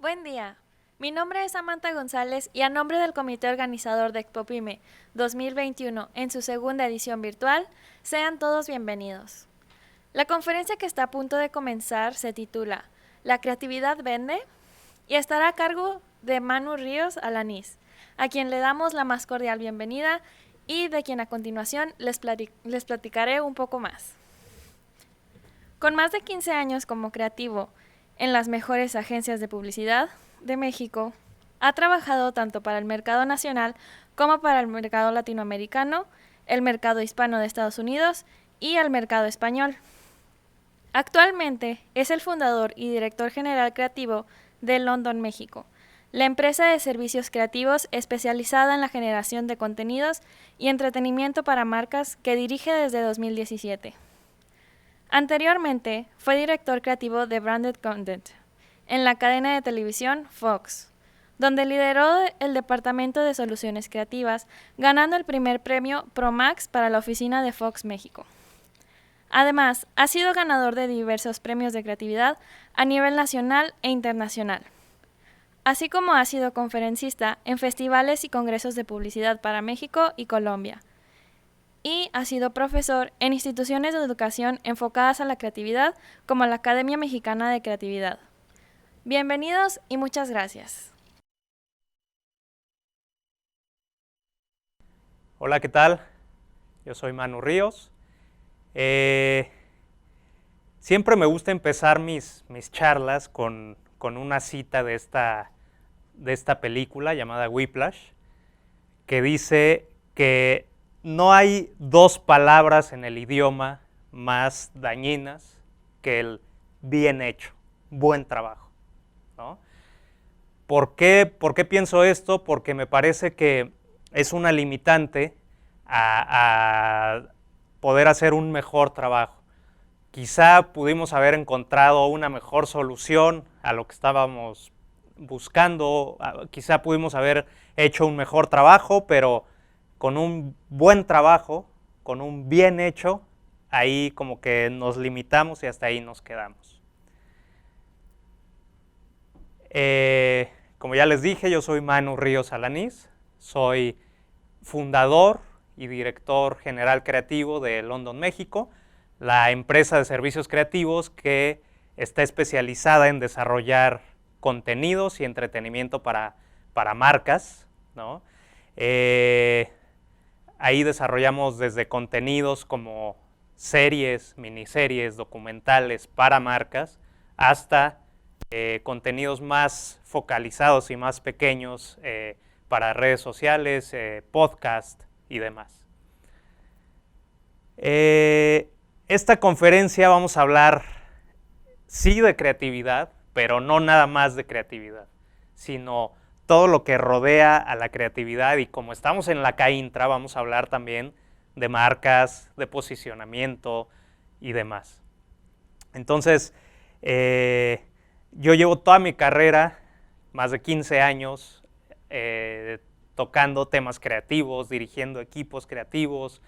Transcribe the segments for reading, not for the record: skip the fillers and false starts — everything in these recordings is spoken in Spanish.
Buen día. Mi nombre es Samantha González y a nombre del comité organizador de ExpoPyme 2021 en su segunda edición virtual, sean todos bienvenidos. La conferencia que está a punto de comenzar se titula ¿La creatividad vende? Y estará a cargo de Manu Ríos Alanís, a quien le damos la más cordial bienvenida y de quien a continuación les platicaré un poco más. Con más de 15 años como creativo en las mejores agencias de publicidad de México, ha trabajado tanto para el mercado nacional como para el mercado latinoamericano, el mercado hispano de Estados Unidos y el mercado español. Actualmente es el fundador y director general creativo de London, México, la empresa de servicios creativos especializada en la generación de contenidos y entretenimiento para marcas que dirige desde 2017. Anteriormente, fue director creativo de Branded Content en la cadena de televisión Fox, donde lideró el departamento de soluciones creativas, ganando el primer premio ProMax para la oficina de Fox México. Además, ha sido ganador de diversos premios de creatividad a nivel nacional e internacional, así como ha sido conferencista en festivales y congresos de publicidad para México y Colombia, y ha sido profesor en instituciones de educación enfocadas a la creatividad como la Academia Mexicana de Creatividad. Bienvenidos y muchas gracias. Hola, ¿qué tal? Yo soy Manu Ríos. Siempre me gusta empezar mis charlas con una cita de esta película llamada Whiplash, que dice que no hay dos palabras en el idioma más dañinas que el bien hecho, buen trabajo, ¿no? ¿Por qué pienso esto? Porque me parece que es una limitante a poder hacer un mejor trabajo. Quizá pudimos haber encontrado una mejor solución a lo que estábamos buscando, quizá pudimos haber hecho un mejor trabajo, pero con un buen trabajo, con un bien hecho, ahí como que nos limitamos y hasta ahí nos quedamos. Como ya les dije, yo soy Manu Ríos Alanís, soy fundador y director general creativo de London, México, la empresa de servicios creativos que está especializada en desarrollar contenidos y entretenimiento para marcas, ¿no? Ahí desarrollamos desde contenidos como series, miniseries, documentales para marcas, hasta contenidos más focalizados y más pequeños para redes sociales, podcast y demás. Esta conferencia vamos a hablar sí de creatividad, pero no nada más de creatividad, sino todo lo que rodea a la creatividad, y como estamos en la CAINTRA vamos a hablar también de marcas, de posicionamiento y demás. Entonces, yo llevo toda mi carrera, más de 15 años, tocando temas creativos, dirigiendo equipos creativos,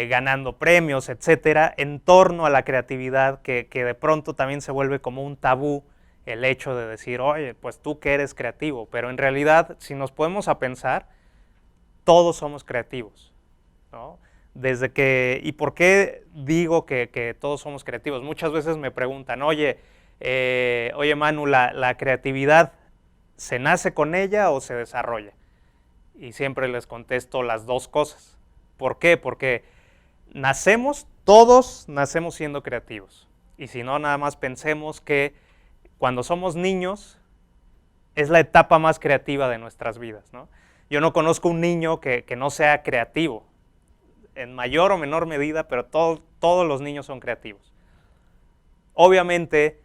ganando premios, etcétera, en torno a la creatividad, que de pronto también se vuelve como un tabú el hecho de decir, oye, pues tú que eres creativo, pero en realidad, si nos podemos a pensar, todos somos creativos, ¿no? Desde que, ¿y por qué digo que todos somos creativos? Muchas veces me preguntan, oye Manu, ¿la creatividad se nace con ella o se desarrolla? Y siempre les contesto las dos cosas. ¿Por qué? Porque todos nacemos siendo creativos. Y si no, nada más pensemos que cuando somos niños es la etapa más creativa de nuestras vidas, ¿no? Yo no conozco un niño que no sea creativo, en mayor o menor medida, pero todos los niños son creativos. Obviamente,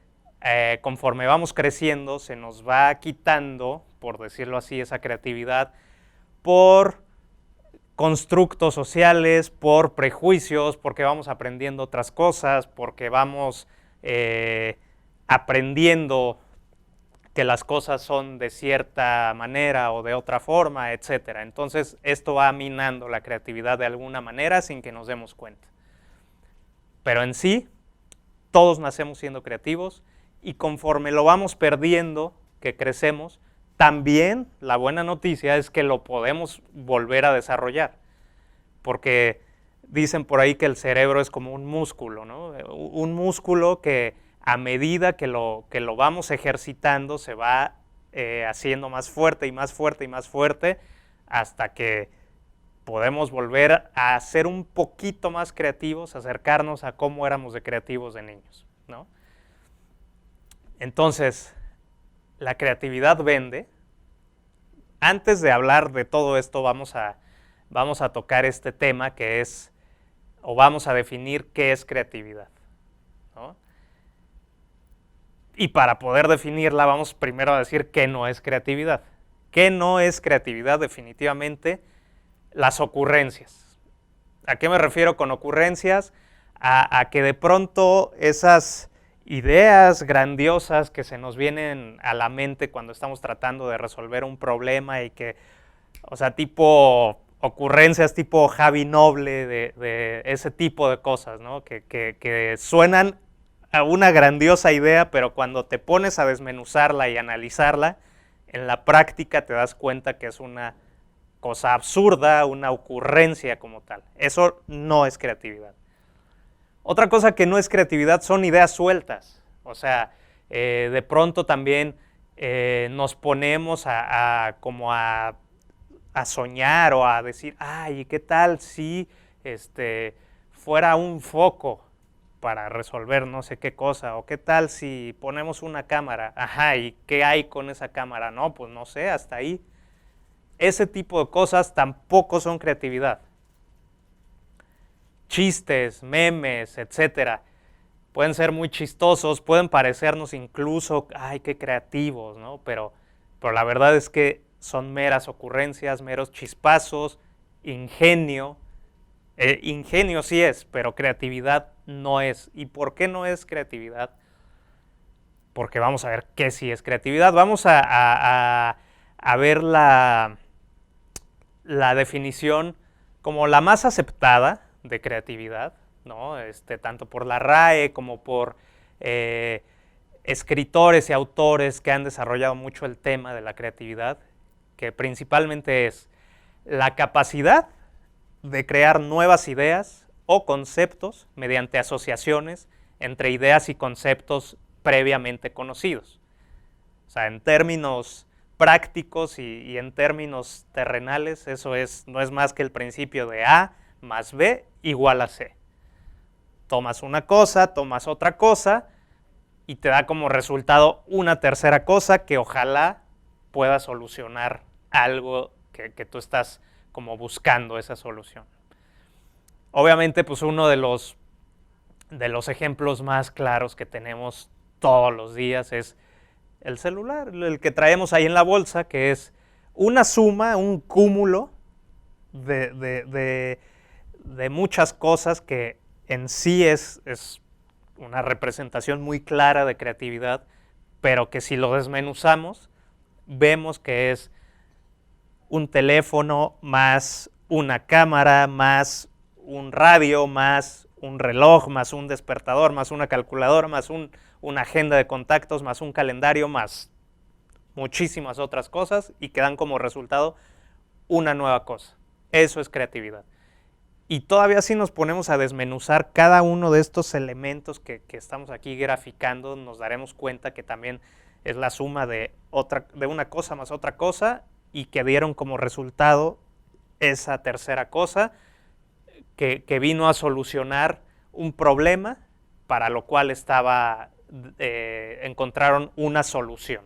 conforme vamos creciendo, se nos va quitando, por decirlo así, esa creatividad por constructos sociales, por prejuicios, porque vamos aprendiendo otras cosas, porque vamos aprendiendo que las cosas son de cierta manera o de otra forma, etc. Entonces, esto va minando la creatividad de alguna manera sin que nos demos cuenta. Pero en sí, todos nacemos siendo creativos y conforme lo vamos perdiendo, que crecemos, también la buena noticia es que lo podemos volver a desarrollar, porque dicen por ahí que el cerebro es como un músculo, ¿no? Un músculo que a medida que lo vamos ejercitando se va haciendo más fuerte y más fuerte y más fuerte hasta que podemos volver a ser un poquito más creativos, acercarnos a cómo éramos de creativos de niños, ¿no? Entonces, la creatividad vende. Antes de hablar de todo esto, vamos a tocar este tema que es, o vamos a definir qué es creatividad, ¿no? Y para poder definirla, vamos primero a decir qué no es creatividad. ¿Qué no es creatividad? Definitivamente, las ocurrencias. ¿A qué me refiero con ocurrencias? A que de pronto esas ideas grandiosas que se nos vienen a la mente cuando estamos tratando de resolver un problema y que, o sea, tipo ocurrencias tipo Javi Noble, de ese tipo de cosas, ¿no? Que suenan a una grandiosa idea, pero cuando te pones a desmenuzarla y analizarla, en la práctica te das cuenta que es una cosa absurda, una ocurrencia como tal. Eso no es creatividad. Otra cosa que no es creatividad son ideas sueltas. O sea, de pronto también nos ponemos como a soñar o a decir, ay, ¿qué tal si fuera un foco para resolver no sé qué cosa? ¿O qué tal si ponemos una cámara? Ajá, ¿y qué hay con esa cámara? No, pues no sé, hasta ahí. Ese tipo de cosas tampoco son creatividad. Chistes, memes, etcétera, pueden ser muy chistosos, pueden parecernos incluso, ay, qué creativos, ¿no? Pero la verdad es que son meras ocurrencias, meros chispazos, ingenio. Ingenio sí es, pero creatividad no es. ¿Y por qué no es creatividad? Porque vamos a ver qué sí es creatividad. Vamos a ver la definición como la más aceptada de creatividad, ¿no? Tanto por la RAE como por escritores y autores que han desarrollado mucho el tema de la creatividad, que principalmente es la capacidad de crear nuevas ideas o conceptos mediante asociaciones entre ideas y conceptos previamente conocidos. O sea, en términos prácticos y en términos terrenales, eso no es más que el principio de A más B igual a C. Tomas una cosa, tomas otra cosa y te da como resultado una tercera cosa que ojalá pueda solucionar algo que tú estás como buscando esa solución. Obviamente, pues uno de los ejemplos más claros que tenemos todos los días es el celular, el que traemos ahí en la bolsa, que es una suma, un cúmulo de muchas cosas que en sí es una representación muy clara de creatividad, pero que si lo desmenuzamos, vemos que es un teléfono más una cámara, más un radio, más un reloj, más un despertador, más una calculadora, más una agenda de contactos, más un calendario, más muchísimas otras cosas y que dan como resultado una nueva cosa. Eso es creatividad. Y todavía si nos ponemos a desmenuzar cada uno de estos elementos que estamos aquí graficando, nos daremos cuenta que también es la suma de una cosa más otra cosa y que dieron como resultado esa tercera cosa que vino a solucionar un problema para lo cual encontraron una solución.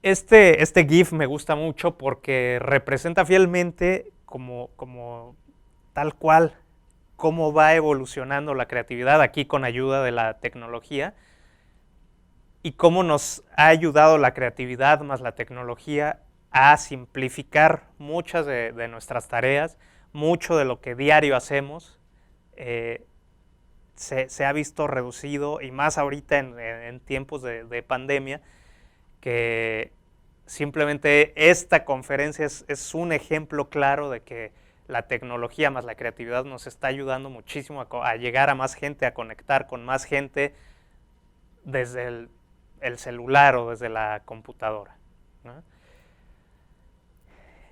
Este GIF me gusta mucho porque representa fielmente como tal cual cómo va evolucionando la creatividad aquí con ayuda de la tecnología y cómo nos ha ayudado la creatividad más la tecnología a simplificar muchas de nuestras tareas, mucho de lo que diario hacemos se ha visto reducido y más ahorita en tiempos de pandemia, que simplemente esta conferencia es un ejemplo claro de que la tecnología más la creatividad nos está ayudando muchísimo a llegar a más gente, a conectar con más gente, desde el celular o desde la computadora, ¿no?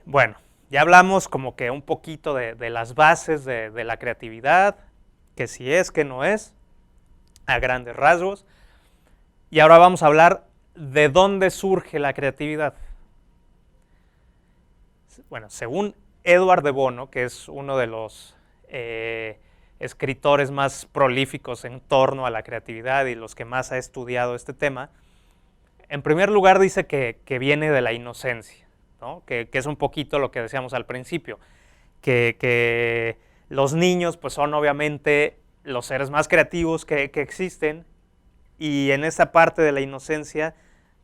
Bueno, ya hablamos como que un poquito de las bases de la creatividad, que si es, que no es, a grandes rasgos. Y ahora vamos a hablar de dónde surge la creatividad. Bueno, según Edward de Bono, que es uno de los escritores más prolíficos en torno a la creatividad y los que más ha estudiado este tema, en primer lugar dice que viene de la inocencia, ¿no? Que es un poquito lo que decíamos al principio, que los niños pues son obviamente los seres más creativos que existen, y en esa parte de la inocencia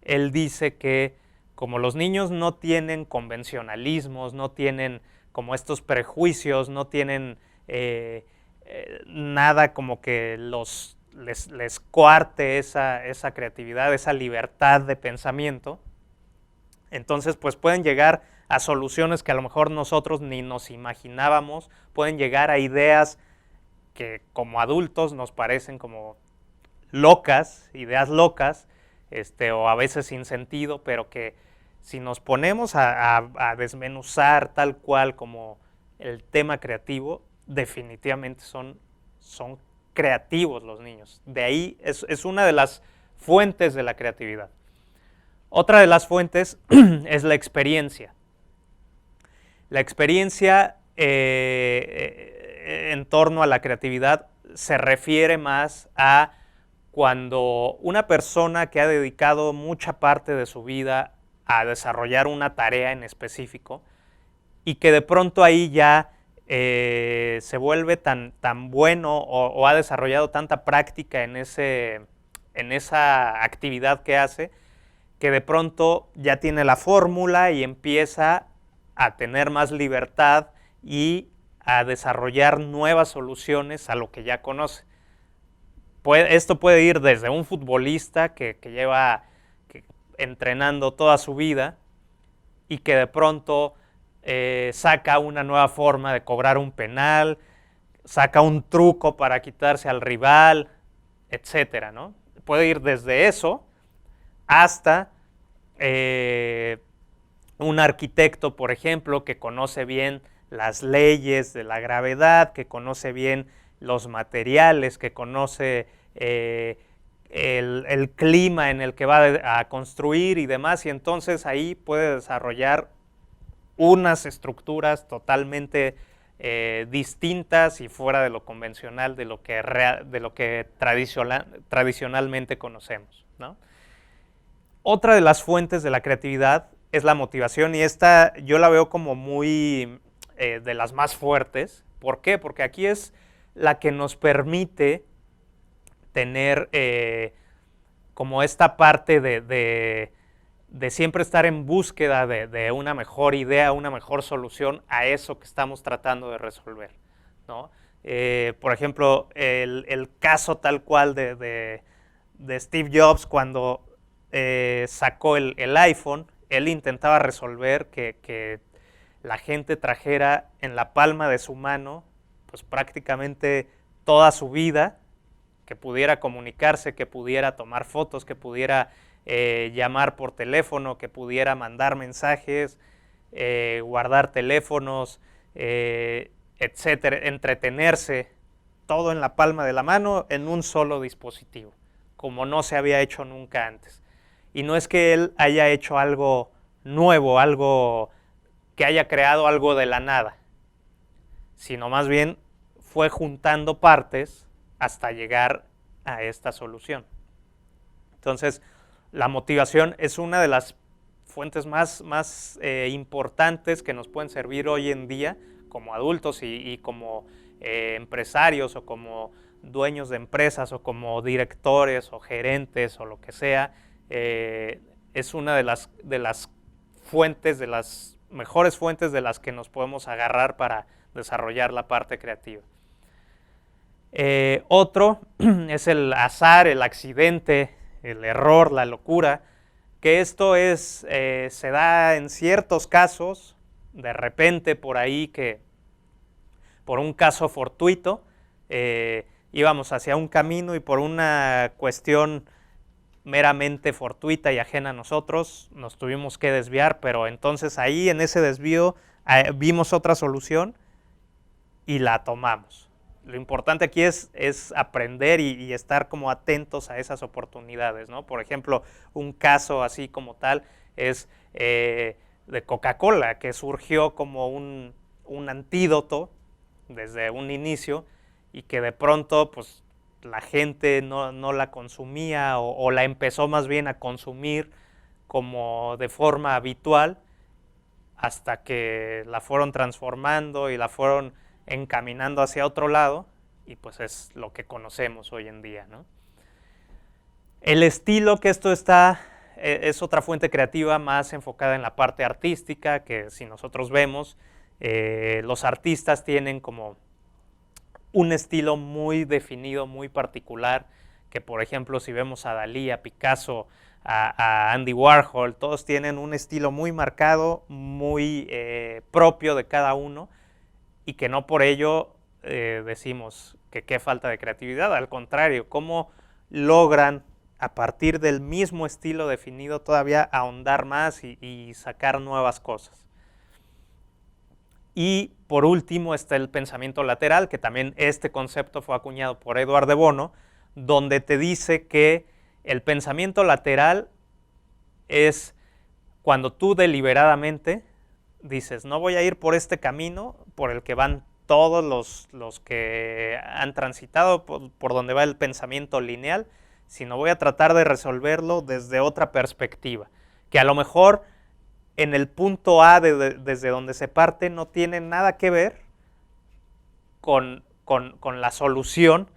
él dice que como los niños no tienen convencionalismos, no tienen como estos prejuicios, no tienen nada como que les coarte esa creatividad, esa libertad de pensamiento, entonces pues pueden llegar a soluciones que a lo mejor nosotros ni nos imaginábamos, pueden llegar a ideas que como adultos nos parecen como locas, ideas locas, o a veces sin sentido, pero que si nos ponemos a desmenuzar tal cual como el tema creativo, definitivamente son creativos los niños. De ahí es una de las fuentes de la creatividad. Otra de las fuentes es la experiencia. La experiencia en torno a la creatividad se refiere más a cuando una persona que ha dedicado mucha parte de su vida a desarrollar una tarea en específico y que de pronto ahí ya se vuelve tan bueno o ha desarrollado tanta práctica en esa actividad que hace, que de pronto ya tiene la fórmula y empieza a tener más libertad y a desarrollar nuevas soluciones a lo que ya conoce. Esto puede ir desde un futbolista que lleva entrenando toda su vida y que de pronto saca una nueva forma de cobrar un penal, saca un truco para quitarse al rival, etcétera, ¿no? Puede ir desde eso hasta un arquitecto, por ejemplo, que conoce bien las leyes de la gravedad, que conoce bien los materiales, que conoce el clima en el que va a construir y demás, y entonces ahí puede desarrollar unas estructuras totalmente distintas y fuera de lo convencional, de lo que tradicionalmente conocemos, ¿no? Otra de las fuentes de la creatividad es la motivación, y esta yo la veo como muy de las más fuertes. ¿Por qué? Porque aquí es la que nos permite tener como esta parte de siempre estar en búsqueda de una mejor idea, una mejor solución a eso que estamos tratando de resolver, ¿no? Por ejemplo, el caso tal cual de Steve Jobs cuando sacó el iPhone, él intentaba resolver que la gente trajera en la palma de su mano pues prácticamente toda su vida, que pudiera comunicarse, que pudiera tomar fotos, que pudiera llamar por teléfono, que pudiera mandar mensajes, guardar teléfonos, etcétera, entretenerse, todo en la palma de la mano en un solo dispositivo, como no se había hecho nunca antes. Y no es que él haya hecho algo nuevo, algo que haya creado algo de la nada, sino más bien fue juntando partes hasta llegar a esta solución. Entonces, la motivación es una de las fuentes más importantes que nos pueden servir hoy en día como adultos y como empresarios o como dueños de empresas o como directores o gerentes o lo que sea. Es una de las fuentes, de las mejores fuentes de las que nos podemos agarrar para desarrollar la parte creativa. Otro es el azar, el accidente, el error, la locura, que esto se da en ciertos casos, de repente por ahí que por un caso fortuito íbamos hacia un camino y por una cuestión meramente fortuita y ajena a nosotros, nos tuvimos que desviar, pero entonces ahí en ese desvío vimos otra solución y la tomamos. Lo importante aquí es aprender y estar como atentos a esas oportunidades, ¿no? Por ejemplo, un caso así como tal es de Coca-Cola, que surgió como un antídoto desde un inicio y que de pronto pues la gente no la consumía o la empezó más bien a consumir como de forma habitual hasta que la fueron transformando y la fueron encaminando hacia otro lado y pues es lo que conocemos hoy en día, ¿no? El estilo que esto está es otra fuente creativa más enfocada en la parte artística, que si nosotros vemos, los artistas tienen como un estilo muy definido, muy particular, que por ejemplo si vemos a Dalí, a Picasso, a Andy Warhol, todos tienen un estilo muy marcado, muy propio de cada uno y que no por ello decimos que qué falta de creatividad, al contrario, cómo logran a partir del mismo estilo definido todavía ahondar más y sacar nuevas cosas. Y por último está el pensamiento lateral, que también este concepto fue acuñado por Edward de Bono, donde te dice que el pensamiento lateral es cuando tú deliberadamente dices, no voy a ir por este camino por el que van todos los que han transitado, por donde va el pensamiento lineal, sino voy a tratar de resolverlo desde otra perspectiva, que a lo mejor en el punto A desde donde se parte no tiene nada que ver con la solución,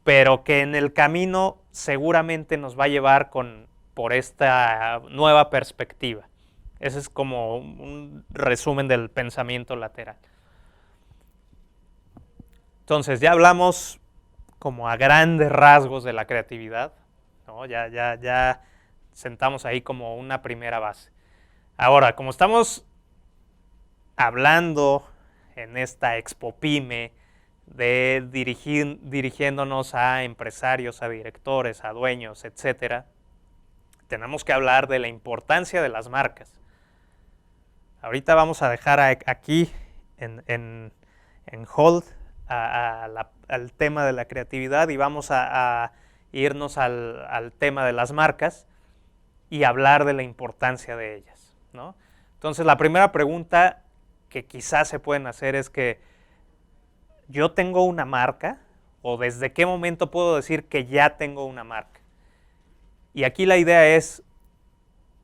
pero que en el camino seguramente nos va a llevar por esta nueva perspectiva. Ese es como un resumen del pensamiento lateral. Entonces ya hablamos como a grandes rasgos de la creatividad, ¿no? Ya sentamos ahí como una primera base. Ahora, como estamos hablando en esta Expo Pyme de dirigiéndonos a empresarios, a directores, a dueños, etcétera, tenemos que hablar de la importancia de las marcas. Ahorita vamos a dejar aquí en hold al tema de la creatividad y vamos a irnos al tema de las marcas y hablar de la importancia de ellas, ¿no? Entonces, la primera pregunta que quizás se pueden hacer es que ¿yo tengo una marca? ¿O desde qué momento puedo decir que ya tengo una marca? Y aquí la idea es,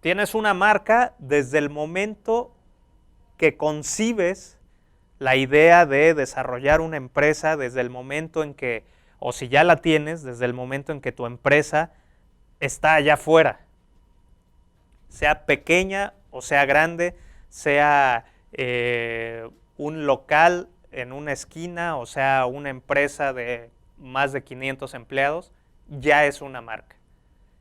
tienes una marca desde el momento que concibes la idea de desarrollar una empresa, desde el momento en que, o si ya la tienes, desde el momento en que tu empresa está allá afuera, sea pequeña o sea grande, sea un local en una esquina o sea una empresa de más de 500 empleados, ya es una marca.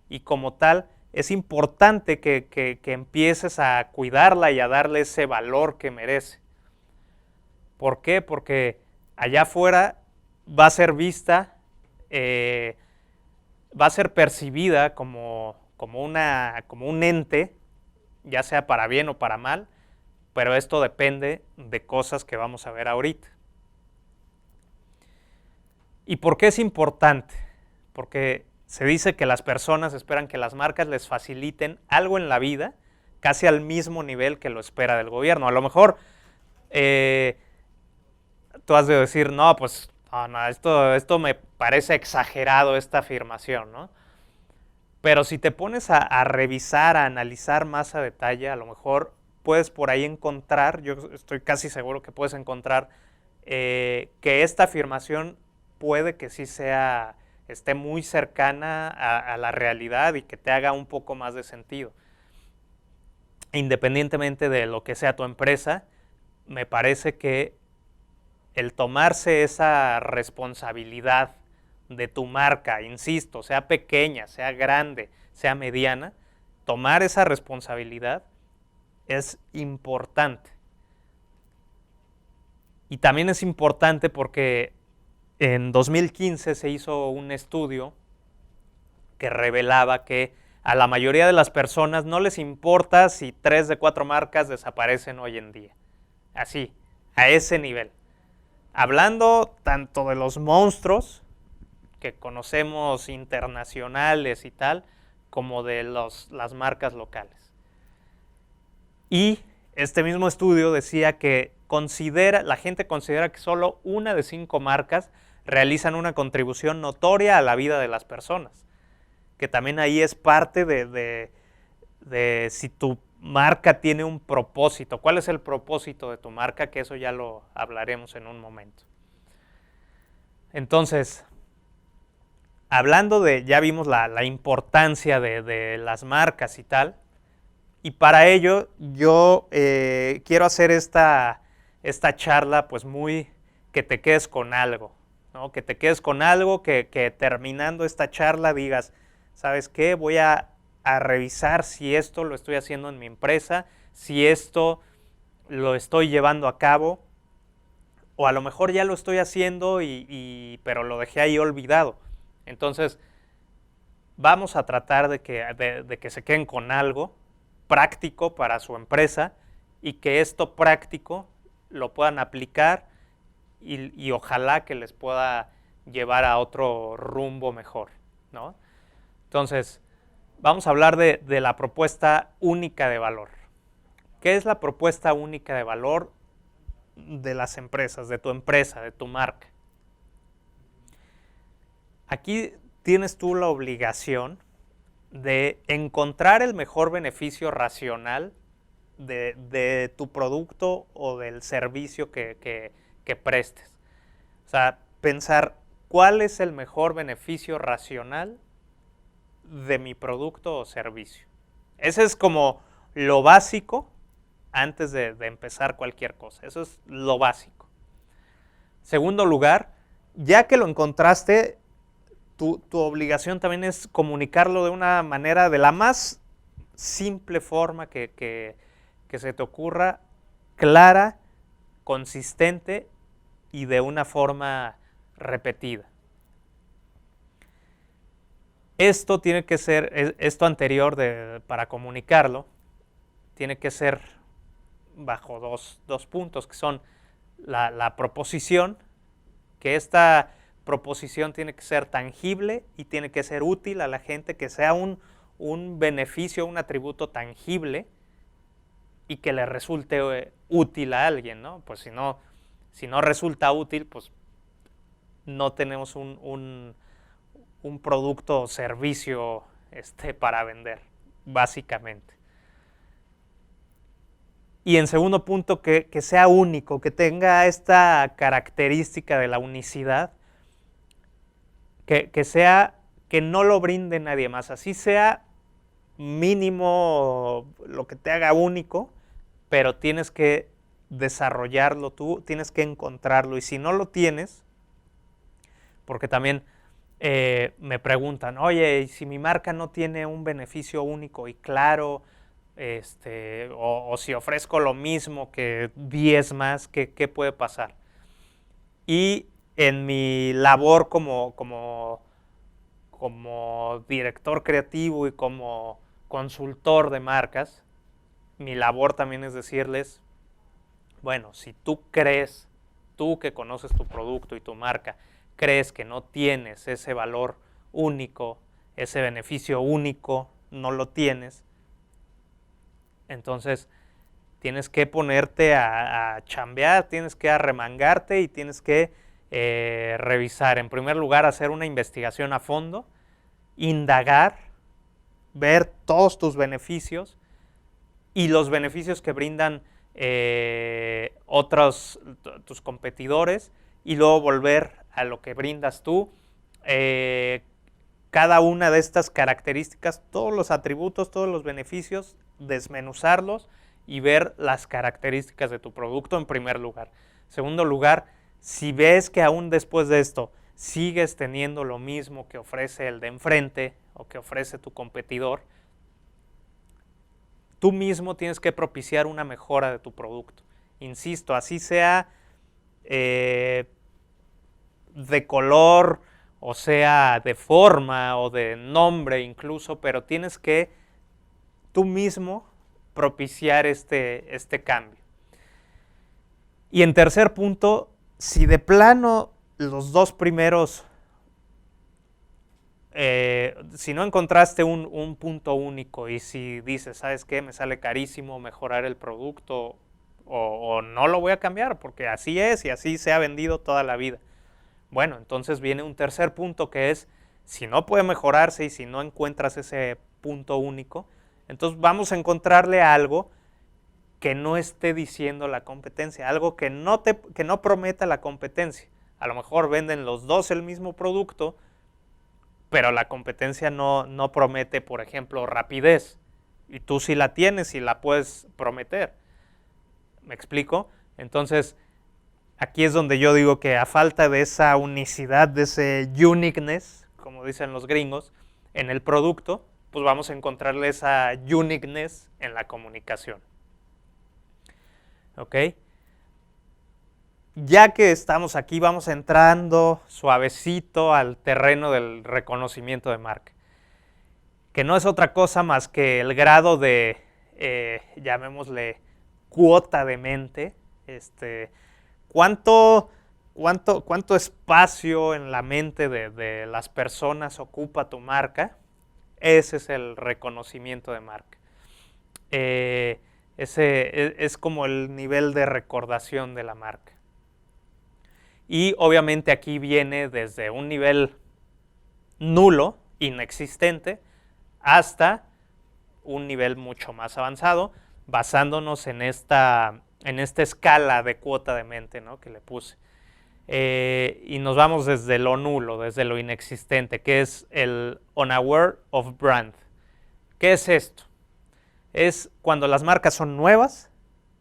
Y como tal, es importante que empieces a cuidarla y a darle ese valor que merece. ¿Por qué? Porque allá afuera va a ser vista, va a ser percibida como un ente, ya sea para bien o para mal, pero esto depende de cosas que vamos a ver ahorita. ¿Y por qué es importante? Porque se dice que las personas esperan que las marcas les faciliten algo en la vida casi al mismo nivel que lo espera del gobierno. A lo mejor tú has de decir, no, pues no, esto me parece exagerado, esta afirmación, ¿no? Pero si te pones a revisar, a analizar más a detalle, a lo mejor puedes por ahí encontrar, yo estoy casi seguro que puedes encontrar que esta afirmación puede que sí esté muy cercana a la realidad y que te haga un poco más de sentido. Independientemente de lo que sea tu empresa, me parece que el tomarse esa responsabilidad de tu marca, insisto, sea pequeña, sea grande, sea mediana, tomar esa responsabilidad es importante. Y también es importante porque en 2015 se hizo un estudio que revelaba que a la mayoría de las personas no les importa si 3 de 4 marcas desaparecen hoy en día. Así, a ese nivel. Hablando tanto de los monstruos que conocemos internacionales y tal, como de las marcas locales. Y este mismo estudio decía que la gente considera que solo 1 de 5 marcas realizan una contribución notoria a la vida de las personas. Que también ahí es parte de si tu marca tiene un propósito. ¿Cuál es el propósito de tu marca? Que eso ya lo hablaremos en un momento. Entonces, hablando ya vimos la importancia de las marcas y tal, y para ello yo quiero hacer esta charla pues muy que te quedes con algo, ¿no? Que te quedes con algo, que terminando esta charla digas, ¿sabes qué? Voy a revisar si esto lo estoy haciendo en mi empresa, si esto lo estoy llevando a cabo, o a lo mejor ya lo estoy haciendo pero lo dejé ahí olvidado. Entonces, vamos a tratar de que se queden con algo práctico para su empresa y que esto práctico lo puedan aplicar y ojalá que les pueda llevar a otro rumbo mejor, ¿no? Entonces, vamos a hablar de la propuesta única de valor. ¿Qué es la propuesta única de valor de las empresas, de tu empresa, de tu marca? Aquí tienes tú la obligación de encontrar el mejor beneficio racional de tu producto o del servicio que prestes. O sea, pensar cuál es el mejor beneficio racional de mi producto o servicio. Ese es como lo básico antes de empezar cualquier cosa. Eso es lo básico. Segundo lugar, ya que lo encontraste, tu obligación también es comunicarlo de una manera, de la más simple forma que se te ocurra, clara, consistente y de una forma repetida. Esto tiene que ser, esto anterior para comunicarlo, tiene que ser bajo dos puntos, que son la proposición, que esta proposición tiene que ser tangible y tiene que ser útil a la gente, que sea un beneficio, un atributo tangible y que le resulte útil a alguien, ¿no? Pues si no resulta útil, pues no tenemos un producto o servicio para vender, básicamente. Y en segundo punto, que sea único, que tenga esta característica de la unicidad, que no lo brinde nadie más, así sea mínimo lo que te haga único, pero tienes que desarrollarlo tú, tienes que encontrarlo, y si no lo tienes, porque también me preguntan, oye, ¿y si mi marca no tiene un beneficio único y claro, o si ofrezco lo mismo que 10 más, ¿qué puede pasar? Y en mi labor como director creativo y como consultor de marcas, mi labor también es decirles, bueno, si tú crees, tú que conoces tu producto y tu marca, crees que no tienes ese valor único, ese beneficio único, no lo tienes, entonces tienes que ponerte a chambear, tienes que arremangarte y tienes que revisar. En primer lugar, hacer una investigación a fondo, indagar, ver todos tus beneficios y los beneficios que brindan tus competidores, y luego volver a lo que brindas tú. Cada una de estas características, todos los atributos, todos los beneficios, desmenuzarlos y ver las características de tu producto en primer lugar. Segundo lugar, si ves que aún después de esto sigues teniendo lo mismo que ofrece el de enfrente o que ofrece tu competidor, tú mismo tienes que propiciar una mejora de tu producto. Insisto, así sea de color o sea de forma o de nombre incluso, pero tienes que tú mismo propiciar este cambio. Y en tercer punto, si de plano los dos primeros, si no encontraste un punto único y si dices, ¿sabes qué? Me sale carísimo mejorar el producto o no lo voy a cambiar porque así es y así se ha vendido toda la vida. Bueno, entonces viene un tercer punto que es, si no puede mejorarse y si no encuentras ese punto único, entonces vamos a encontrarle algo que no esté diciendo la competencia, algo que no prometa la competencia. A lo mejor venden los dos el mismo producto, pero la competencia no promete, por ejemplo, rapidez. Y tú sí la tienes y la puedes prometer. ¿Me explico? Entonces, aquí es donde yo digo que a falta de esa unicidad, de ese uniqueness, como dicen los gringos, en el producto, pues vamos a encontrarle esa uniqueness en la comunicación. ¿Ok? Ya que estamos aquí, vamos entrando suavecito al terreno del reconocimiento de marca, que no es otra cosa más que el grado de, llamémosle, cuota de mente, cuánto espacio en la mente de las personas ocupa tu marca. Ese es el reconocimiento de marca. Ese es como el nivel de recordación de la marca. Y obviamente aquí viene desde un nivel nulo, inexistente, hasta un nivel mucho más avanzado, basándonos en esta escala de cuota de mente, ¿no?, que le puse. Y nos vamos desde lo nulo, desde lo inexistente, que es el unaware of brand. ¿Qué es esto? Es cuando las marcas son nuevas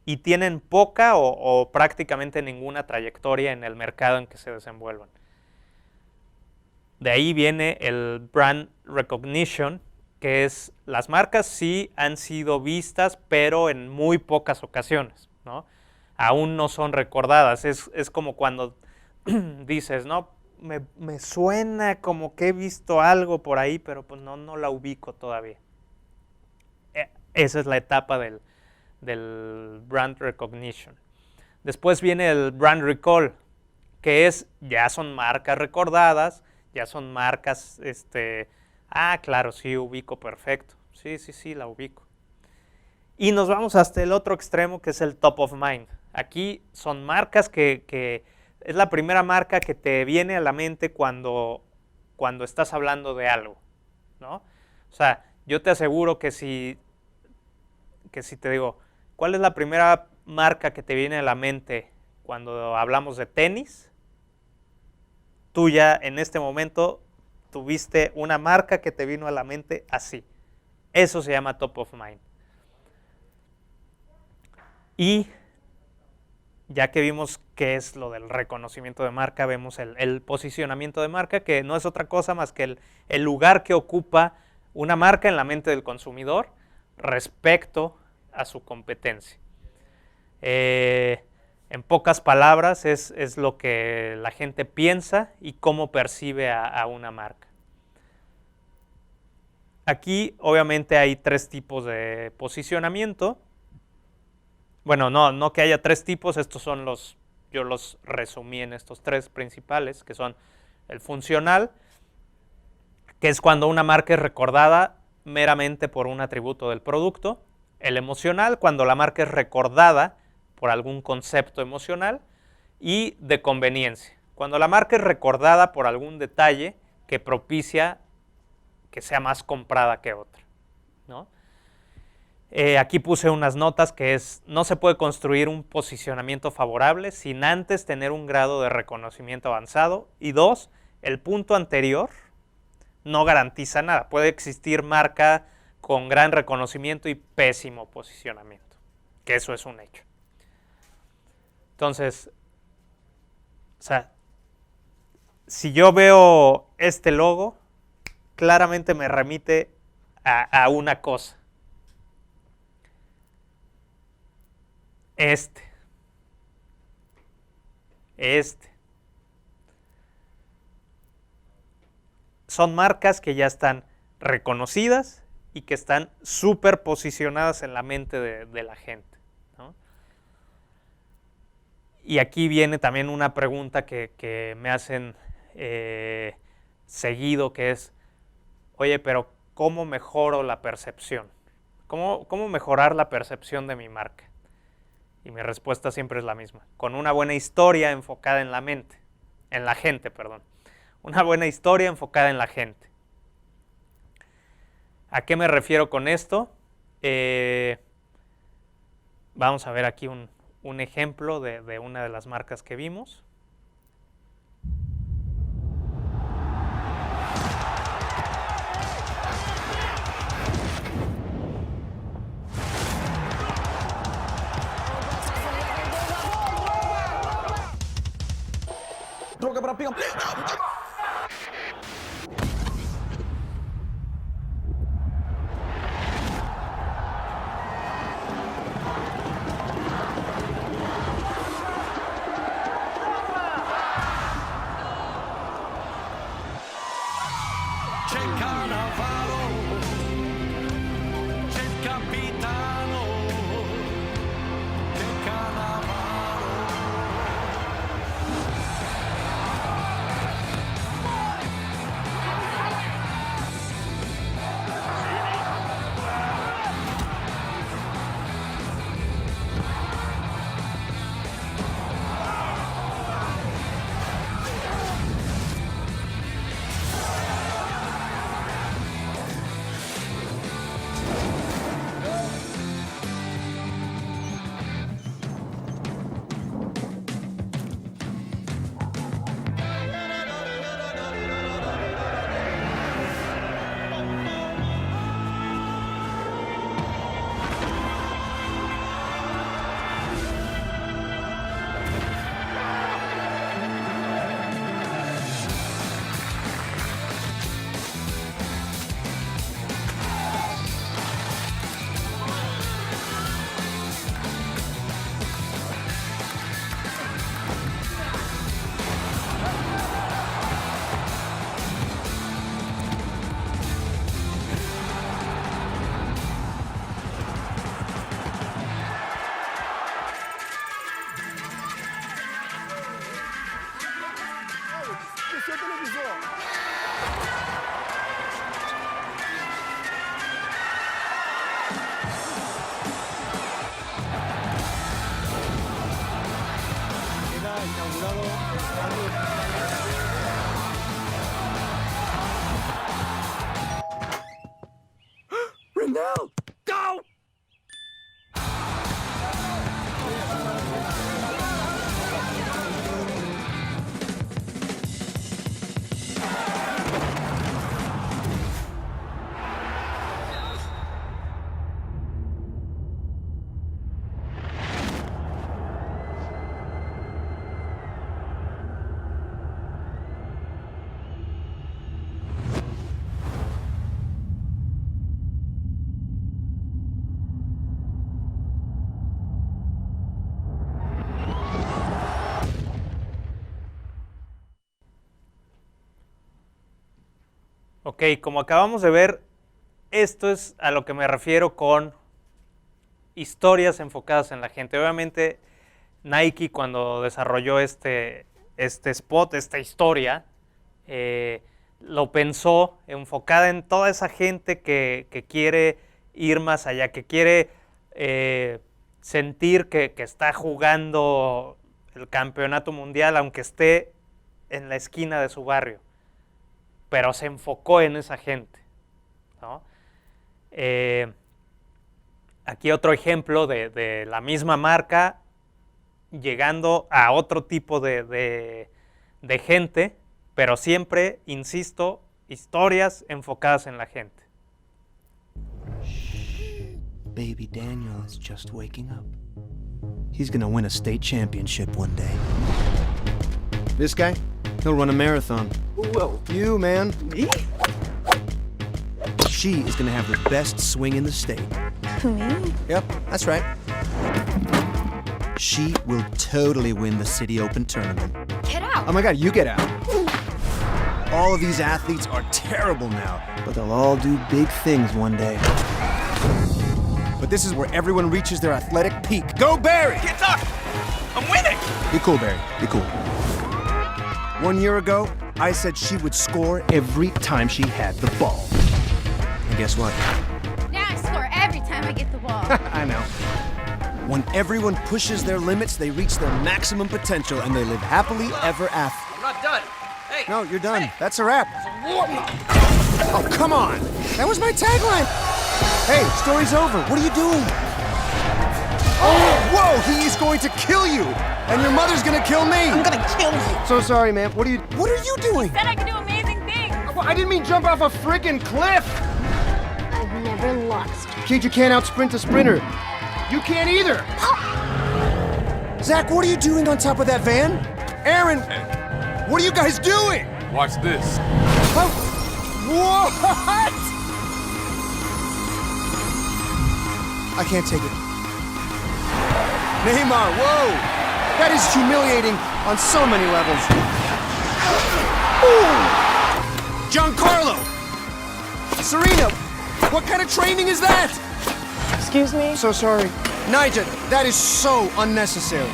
y tienen poca o prácticamente ninguna trayectoria en el mercado en que se desenvuelvan. De ahí viene el brand recognition, que es las marcas sí han sido vistas, pero en muy pocas ocasiones, ¿no? Aún no son recordadas. Es como cuando dices, no, me suena como que he visto algo por ahí, pero pues no la ubico todavía. Esa es la etapa del brand recognition. Después viene el brand recall, que es, ya son marcas recordadas, ya son marcas, claro, sí, ubico perfecto. Sí, la ubico. Y nos vamos hasta el otro extremo, que es el top of mind. Aquí son marcas que es la primera marca que te viene a la mente cuando estás hablando de algo, ¿no? O sea, yo te aseguro que si te digo, ¿cuál es la primera marca que te viene a la mente cuando hablamos de tenis? Tú ya en este momento tuviste una marca que te vino a la mente así. Eso se llama top of mind. Y ya que vimos qué es lo del reconocimiento de marca, vemos el posicionamiento de marca, que no es otra cosa más que el lugar que ocupa una marca en la mente del consumidor respecto a su competencia. En pocas palabras, es lo que la gente piensa y cómo percibe a una marca. Aquí, obviamente, hay tres tipos de posicionamiento. Bueno, no que haya tres tipos, estos son yo los resumí en estos tres principales, que son el funcional, que es cuando una marca es recordada meramente por un atributo del producto. El emocional, cuando la marca es recordada por algún concepto emocional. Y de conveniencia, cuando la marca es recordada por algún detalle que propicia que sea más comprada que otra, ¿no? Aquí puse unas notas que es, no se puede construir un posicionamiento favorable sin antes tener un grado de reconocimiento avanzado. Y dos, el punto anterior no garantiza nada. Puede existir marca con gran reconocimiento y pésimo posicionamiento, que eso es un hecho. Entonces, o sea, si yo veo este logo, claramente me remite a una cosa. Este. son marcas que ya están reconocidas y que están súper posicionadas en la mente de la gente, ¿no? Y aquí viene también una pregunta que me hacen seguido, que es, oye, pero ¿cómo mejoro la percepción? ¿Cómo mejorar la percepción de mi marca? Y mi respuesta siempre es la misma, con una buena historia enfocada en la gente. Una buena historia enfocada en la gente. ¿A qué me refiero con esto? Vamos a ver aquí un ejemplo de una de las marcas que vimos. C'è il Cannavaro, c'è il capitano, c'è il Cannavaro. Rendell! Go! Ok, como acabamos de ver, esto es a lo que me refiero con historias enfocadas en la gente. Obviamente, Nike, cuando desarrolló este spot, esta historia, lo pensó enfocada en toda esa gente que quiere ir más allá, que quiere sentir que está jugando el campeonato mundial, aunque esté en la esquina de su barrio, pero se enfocó en esa gente, ¿no? Aquí otro ejemplo de la misma marca llegando a otro tipo de gente, pero siempre, insisto, historias enfocadas en la gente. Baby Daniel is just waking up. He's gonna win a state championship one day. This guy, he'll run a marathon. Whoa. You, man. Me? She is gonna have the best swing in the state. Me? Yep, that's right. She will totally win the City Open tournament. Get out! Oh my god, you get out. All of these athletes are terrible now, but they'll all do big things one day. But this is where everyone reaches their athletic peak. Go, Barry! Can't talk. I'm winning. Be cool, Barry. Be cool. 1 year ago, I said she would score every time she had the ball. And guess what? Now I score every time I get the ball. I know. When everyone pushes their limits, they reach their maximum potential and they live happily ever after. I'm not done. Hey. No, you're done. That's a wrap. Oh, come on. That was my tagline. Hey, story's over. What are you doing? Oh, whoa, he is going to kill you. And your mother's gonna kill me. I'm gonna kill you. So sorry, man. What are you doing? Said I could do amazing things. Well, I didn't mean jump off a friggin' cliff. I've never lost. Kid, you can't outsprint a sprinter. You can't either. Zach, what are you doing on top of that van? Aaron, what are you guys doing? Watch this. Huh? What? I can't take it. Neymar, whoa! That is humiliating on so many levels. Ooh. Giancarlo! Serena, what kind of training is that? Excuse me? So sorry. Nigel, that is so unnecessary.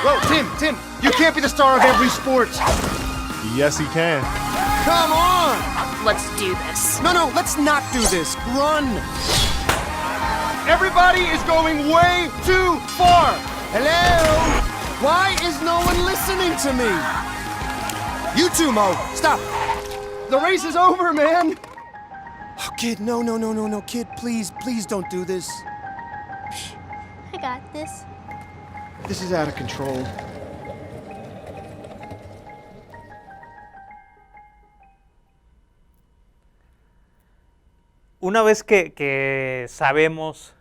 Whoa, Tim, you can't be the star of every sport. Yes, he can. Come on! Let's do this. No, let's not do this. Run! Everybody is going way too far. Hello? Why is no one listening to me? You too, Mo. Stop. The race is over, man. Oh, kid, no. Kid, please don't do this. I got this. This is out of control. Una vez que sabemos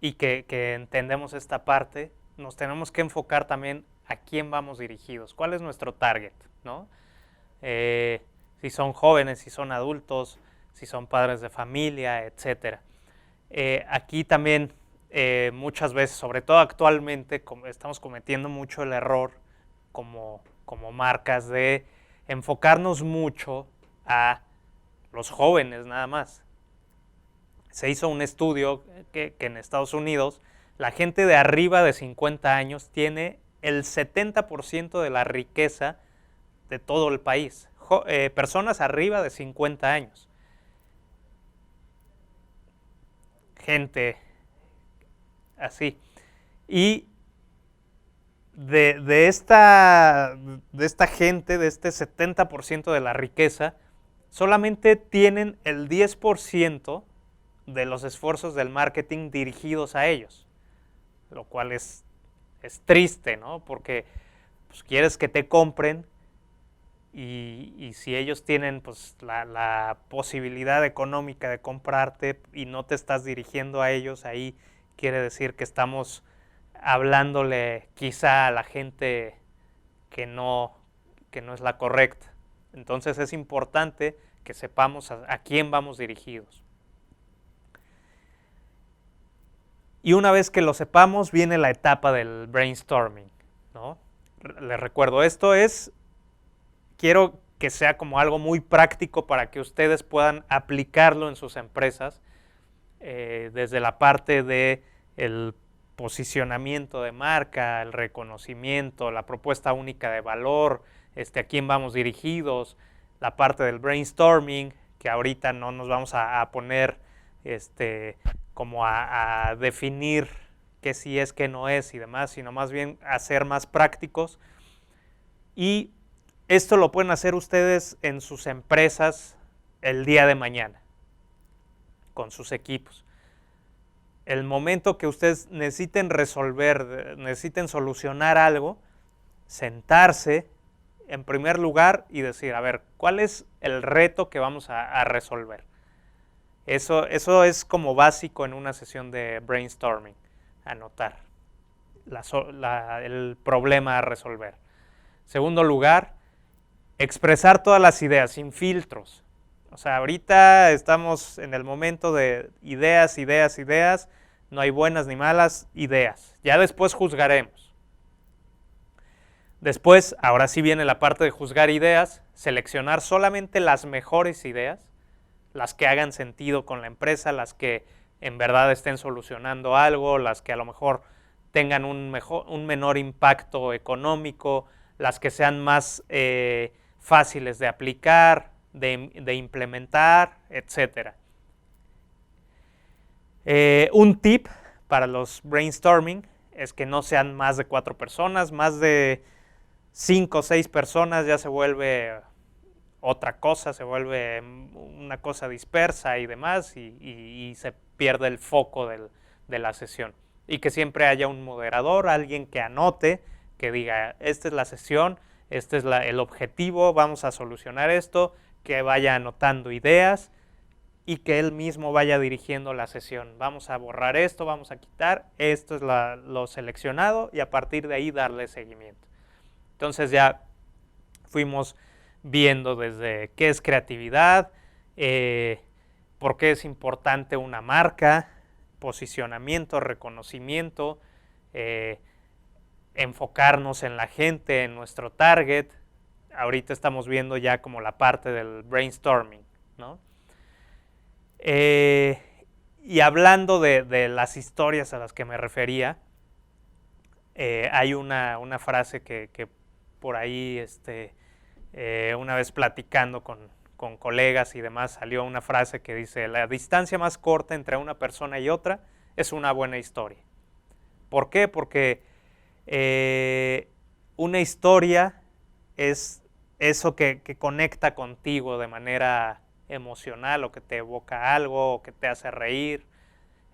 y que entendemos esta parte, nos tenemos que enfocar también a quién vamos dirigidos, cuál es nuestro target, ¿no? Si son jóvenes, si son adultos, si son padres de familia, etc. Aquí también muchas veces, sobre todo actualmente, estamos cometiendo mucho el error como marcas de enfocarnos mucho a los jóvenes nada más. Se hizo un estudio que en Estados Unidos la gente de arriba de 50 años tiene el 70% de la riqueza de todo el país. Personas arriba de 50 años. Gente así. Y de esta gente, de este 70% de la riqueza, solamente tienen el 10% de los esfuerzos del marketing dirigidos a ellos, lo cual es triste, ¿no? Porque pues, quieres que te compren y si ellos tienen pues, la posibilidad económica de comprarte y no te estás dirigiendo a ellos, ahí quiere decir que estamos hablándole quizá a la gente que no es la correcta. Entonces es importante que sepamos a quién vamos dirigidos. Y una vez que lo sepamos, viene la etapa del brainstorming, ¿no? Les recuerdo, quiero que sea como algo muy práctico para que ustedes puedan aplicarlo en sus empresas, desde la parte de el posicionamiento de marca, el reconocimiento, la propuesta única de valor, a quién vamos dirigidos, la parte del brainstorming, que ahorita no nos vamos a poner como a definir qué sí es, qué no es y demás, sino más bien a ser más prácticos. Y esto lo pueden hacer ustedes en sus empresas el día de mañana, con sus equipos. El momento que ustedes necesiten resolver, necesiten solucionar algo, sentarse en primer lugar y decir, a ver, ¿cuál es el reto que vamos a resolver? Eso es como básico en una sesión de brainstorming, anotar el problema a resolver. Segundo lugar, expresar todas las ideas sin filtros. O sea, ahorita estamos en el momento de ideas, no hay buenas ni malas ideas. Ya después juzgaremos. Después, ahora sí viene la parte de juzgar ideas, seleccionar solamente las mejores ideas, las que hagan sentido con la empresa, las que en verdad estén solucionando algo, las que a lo mejor tengan un menor impacto económico, las que sean más fáciles de aplicar, de implementar, etc. Un tip para los brainstorming es que no sean más de 4 personas, más de 5 o 6 personas ya se vuelve otra cosa, se vuelve una cosa dispersa y demás, y se pierde el foco de la sesión. Y que siempre haya un moderador, alguien que anote, que diga, esta es la sesión, este es el objetivo, vamos a solucionar esto, que vaya anotando ideas y que él mismo vaya dirigiendo la sesión. Vamos a borrar esto, vamos a quitar, esto es lo seleccionado, y a partir de ahí darle seguimiento. Entonces ya fuimos viendo desde qué es creatividad, por qué es importante una marca, posicionamiento, reconocimiento, enfocarnos en la gente, en nuestro target. Ahorita estamos viendo ya como la parte del brainstorming, ¿no? Y hablando de las historias a las que me refería, hay una frase que por ahí una vez platicando con colegas y demás, salió una frase que dice: la distancia más corta entre una persona y otra es una buena historia. ¿Por qué? Porque una historia es eso que conecta contigo de manera emocional, o que te evoca algo, o que te hace reír,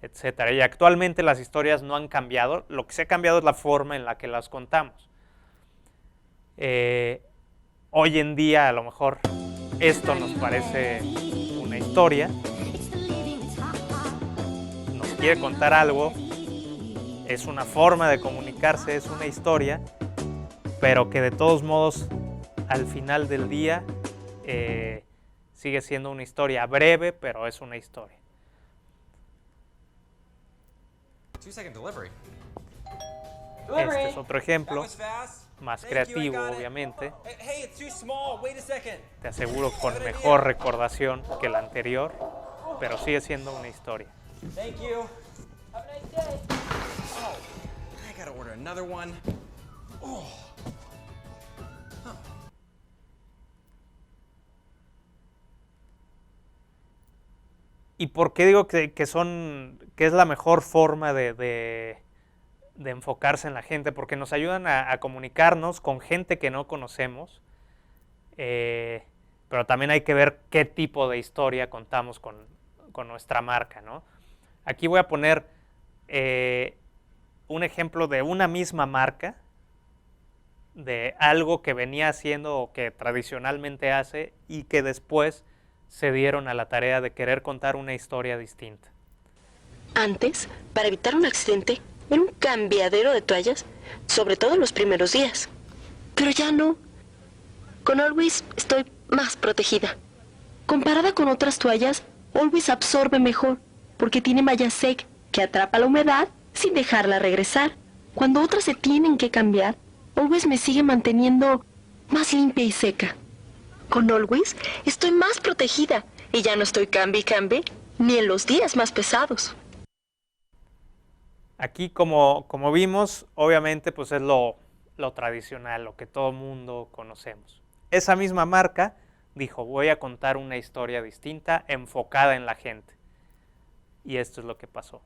etc. Y actualmente las historias no han cambiado, lo que se ha cambiado es la forma en la que las contamos. Hoy en día a lo mejor esto nos parece una historia, nos quiere contar algo, es una forma de comunicarse, es una historia, pero que de todos modos al final del día sigue siendo una historia breve, pero es una historia. 2-second delivery. Este es otro ejemplo, más creativo, obviamente. Hey, it's too small. Wait a second. Te aseguro con mejor recordación que la anterior, pero sigue siendo una historia. Thank you. Have a nice day. Oh, I gotta order another one. Oh. ¿Y por qué digo que es la mejor forma de enfocarse en la gente? Porque nos ayudan a comunicarnos con gente que no conocemos, pero también hay que ver qué tipo de historia contamos con nuestra marca, ¿no? Aquí voy a poner un ejemplo de una misma marca, de algo que venía haciendo o que tradicionalmente hace, y que después se dieron a la tarea de querer contar una historia distinta. Antes, para evitar un accidente, era un cambiadero de toallas, sobre todo en los primeros días. Pero ya no. Con Always estoy más protegida. Comparada con otras toallas, Always absorbe mejor, porque tiene malla sec que atrapa la humedad sin dejarla regresar. Cuando otras se tienen que cambiar, Always me sigue manteniendo más limpia y seca. Con Always estoy más protegida y ya no estoy cambie y cambie ni en los días más pesados. Aquí, como vimos, obviamente pues es lo tradicional, lo que todo mundo conocemos. Esa misma marca dijo: voy a contar una historia distinta, enfocada en la gente. Y esto es lo que pasó.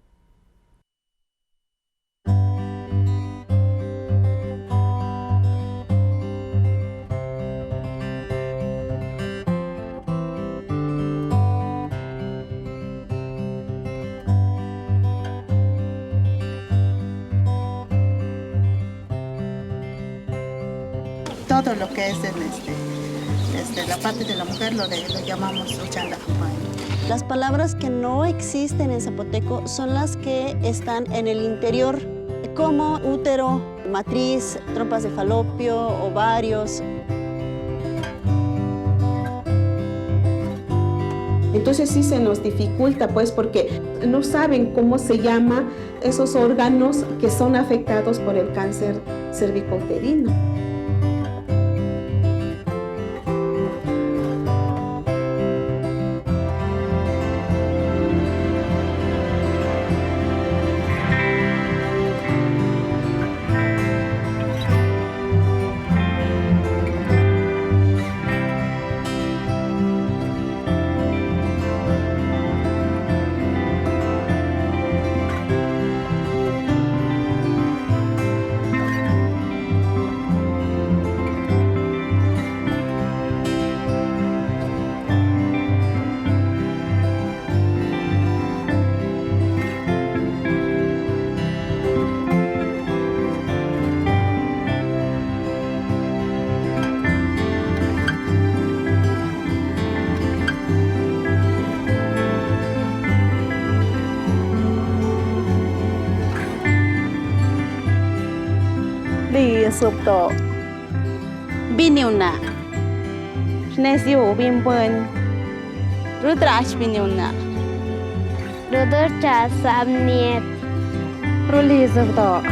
Todo lo que es la parte de la mujer lo llamamos Uchandajumay. Las palabras que no existen en zapoteco son las que están en el interior, como útero, matriz, trompas de falopio, ovarios. Entonces sí se nos dificulta, pues, porque no saben cómo se llama esos órganos que son afectados por el cáncer cervicouterino. Rulia Subto. Biniuna. Nesio Bimbun. Rudrash Biniuna. Rudurcha Samniet. Rulia Subto.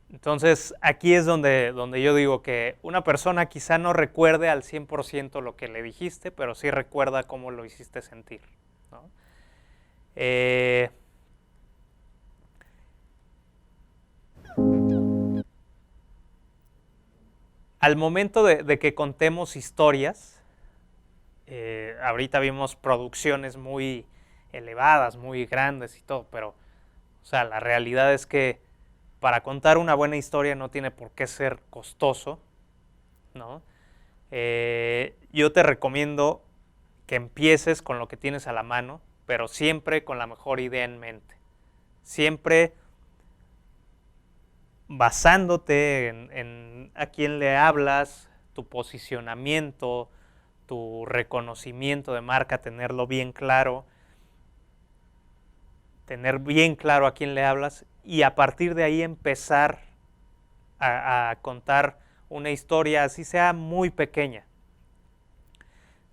Entonces, aquí es donde yo digo que una persona quizá no recuerde al 100% lo que le dijiste, pero sí recuerda cómo lo hiciste sentir, ¿no? Al momento de que contemos historias, ahorita vimos producciones muy elevadas, muy grandes y todo, pero o sea, la realidad es que para contar una buena historia no tiene por qué ser costoso, ¿no? Yo te recomiendo que empieces con lo que tienes a la mano, pero siempre con la mejor idea en mente. Siempre basándote en a quién le hablas, tu posicionamiento, tu reconocimiento de marca, tenerlo bien claro, tener bien claro a quién le hablas y a partir de ahí empezar a contar una historia, así sea muy pequeña.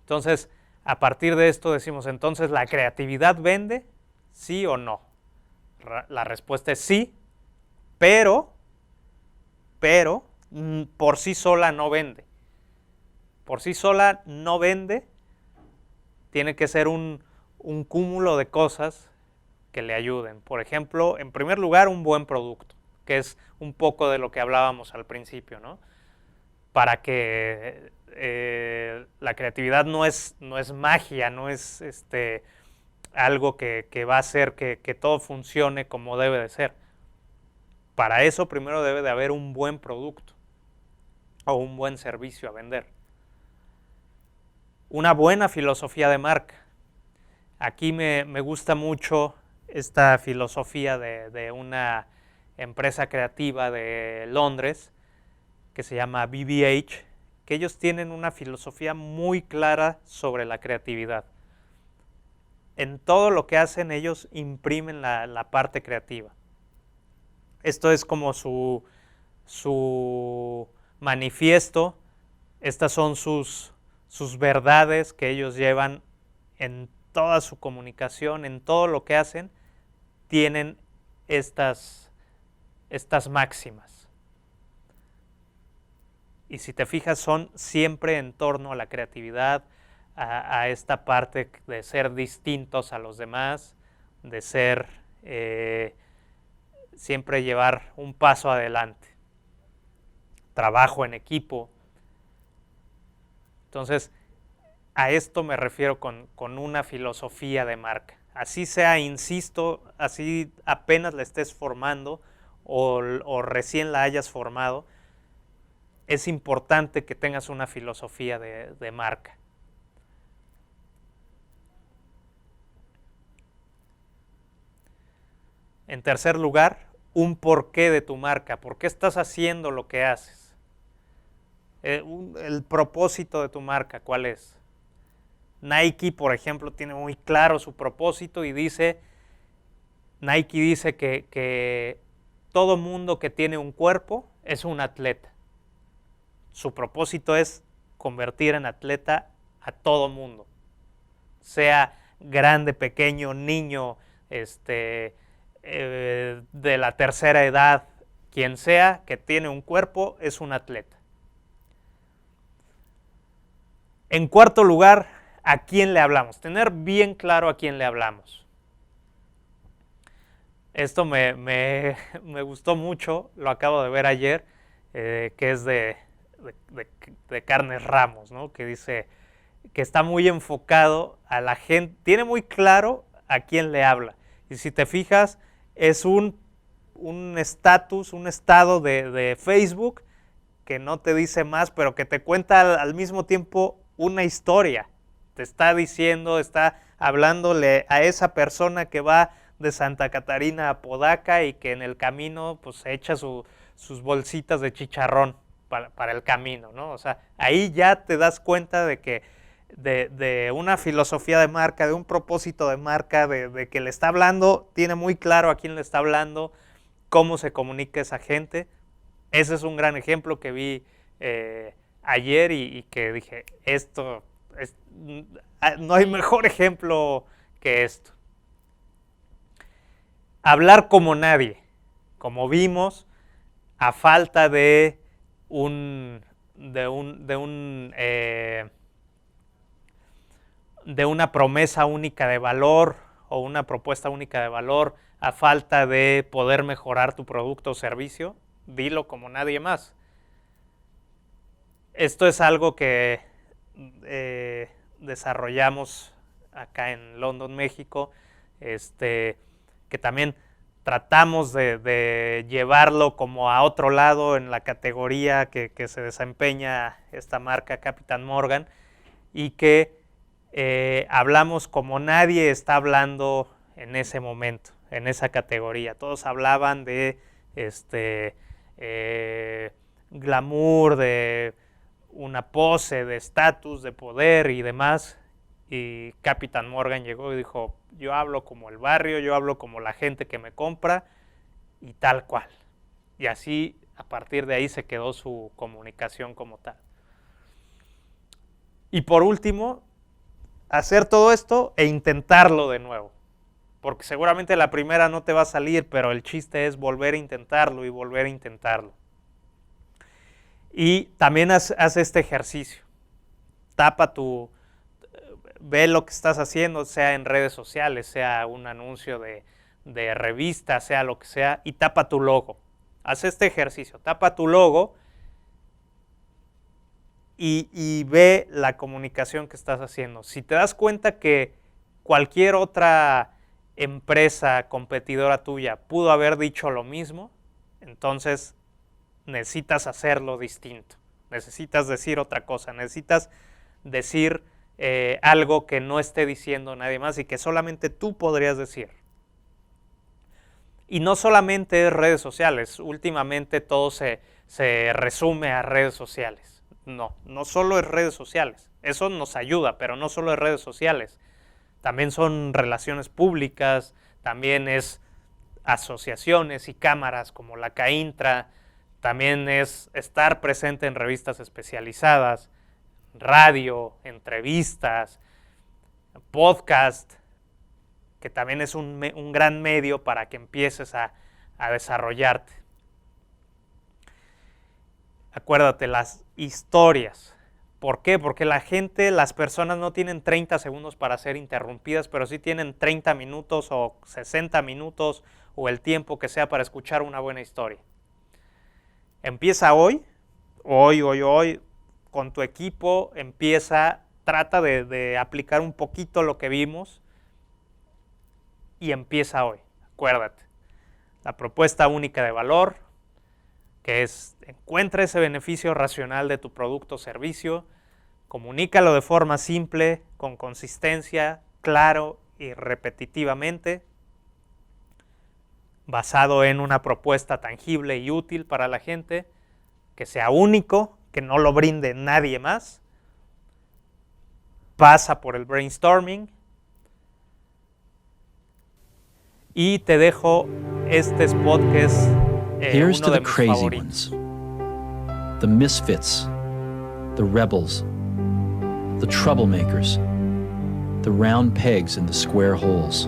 Entonces, a partir de esto decimos, entonces, ¿la creatividad vende? ¿Sí o no? La respuesta es sí, pero por sí sola no vende. Por sí sola no vende, tiene que ser un cúmulo de cosas que le ayuden. Por ejemplo, en primer lugar, un buen producto, que es un poco de lo que hablábamos al principio, ¿no? Para que la creatividad no es magia, no es algo que va a hacer que todo funcione como debe de ser. Para eso primero debe de haber un buen producto o un buen servicio a vender. Una buena filosofía de marca. Aquí me gusta mucho esta filosofía de una empresa creativa de Londres que se llama BBH, que ellos tienen una filosofía muy clara sobre la creatividad. En todo lo que hacen ellos imprimen la parte creativa. Esto es como su manifiesto, estas son sus verdades que ellos llevan en toda su comunicación, en todo lo que hacen, tienen estas máximas. Y si te fijas, son siempre en torno a la creatividad, a esta parte de ser distintos a los demás, de ser, siempre llevar un paso adelante. Trabajo en equipo. Entonces, a esto me refiero con una filosofía de marca. Así sea, insisto, así apenas la estés formando o recién la hayas formado, es importante que tengas una filosofía de marca. En tercer lugar, un porqué de tu marca. ¿Por qué estás haciendo lo que haces? El propósito de tu marca, ¿cuál es? Nike, por ejemplo, tiene muy claro su propósito y Nike dice que todo mundo que tiene un cuerpo es un atleta. Su propósito es convertir en atleta a todo mundo, sea grande, pequeño, niño, de la tercera edad, quien sea que tiene un cuerpo es un atleta. En cuarto lugar, ¿a quién le hablamos? Tener bien claro a quién le hablamos. Esto me gustó mucho, lo acabo de ver ayer, que es de Carnes Ramos, ¿no? Que dice que está muy enfocado a la gente, tiene muy claro a quién le habla. Y si te fijas, es un estatus, un estado de Facebook que no te dice más, pero que te cuenta al mismo tiempo una historia. Te está diciendo, está hablándole a esa persona que va de Santa Catarina a Podaca y que en el camino pues se echa sus bolsitas de chicharrón para el camino, ¿no? O sea, ahí ya te das cuenta de que de una filosofía de marca, de un propósito de marca, de que le está hablando, tiene muy claro a quién le está hablando, cómo se comunica esa gente. Ese es un gran ejemplo que vi ayer y que dije, no hay mejor ejemplo que esto. Hablar como nadie, como vimos, a falta de una promesa única de valor o una propuesta única de valor, a falta de poder mejorar tu producto o servicio, dilo como nadie más. Esto es algo que desarrollamos acá en London, México, que también tratamos de llevarlo como a otro lado en la categoría que se desempeña esta marca Capitán Morgan, y que hablamos como nadie está hablando en ese momento, en esa categoría. Todos hablaban de glamour, de una pose, de estatus, de poder y demás, y Capitán Morgan llegó y dijo, yo hablo como el barrio, yo hablo como la gente que me compra y tal cual. Y así, a partir de ahí se quedó su comunicación como tal. Y por último, hacer todo esto e intentarlo de nuevo. Porque seguramente la primera no te va a salir, pero el chiste es volver a intentarlo y volver a intentarlo. Y también haz este ejercicio. Ve lo que estás haciendo, sea en redes sociales, sea un anuncio de revista, sea lo que sea, y tapa tu logo. Haz este ejercicio, tapa tu logo y ve la comunicación que estás haciendo. Si te das cuenta que cualquier otra empresa competidora tuya pudo haber dicho lo mismo, entonces necesitas hacerlo distinto. Necesitas decir otra cosa, necesitas decir algo que no esté diciendo nadie más y que solamente tú podrías decir. Y no solamente es redes sociales, últimamente todo se resume a redes sociales. No solo es redes sociales, eso nos ayuda, pero no solo es redes sociales. También son relaciones públicas, también es asociaciones y cámaras como la CAINTRA, también es estar presente en revistas especializadas, radio, entrevistas, podcast, que también es un gran medio para que empieces a desarrollarte. Acuérdate, las historias. ¿Por qué? Porque las personas no tienen 30 segundos para ser interrumpidas, pero sí tienen 30 minutos o 60 minutos o el tiempo que sea para escuchar una buena historia. Empieza hoy, con tu equipo, trata de aplicar un poquito lo que vimos y empieza hoy. Acuérdate, la propuesta única de valor, que es encuentra ese beneficio racional de tu producto o servicio, comunícalo de forma simple, con consistencia, claro y repetitivamente, basado en una propuesta tangible y útil para la gente, que sea único, que no lo brinde nadie más. Pasa por el brainstorming. Y te dejo este spot que es Here's uno to de the mis crazy favoritos. ones, the misfits, the rebels, the troublemakers, the round pegs in the square holes,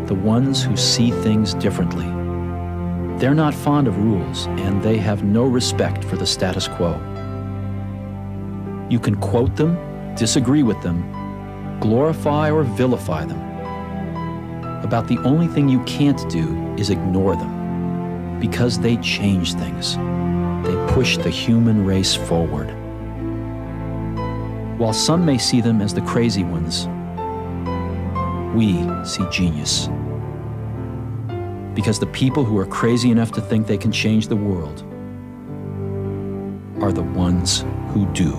the ones who see things differently. They're not fond of rules, and they have no respect for the status quo. You can quote them, disagree with them, glorify or vilify them. About the only thing you can't do is ignore them, because they change things. They push the human race forward. While some may see them as the crazy ones, we see genius. Because the people who are crazy enough to think they can change the world are the ones who do.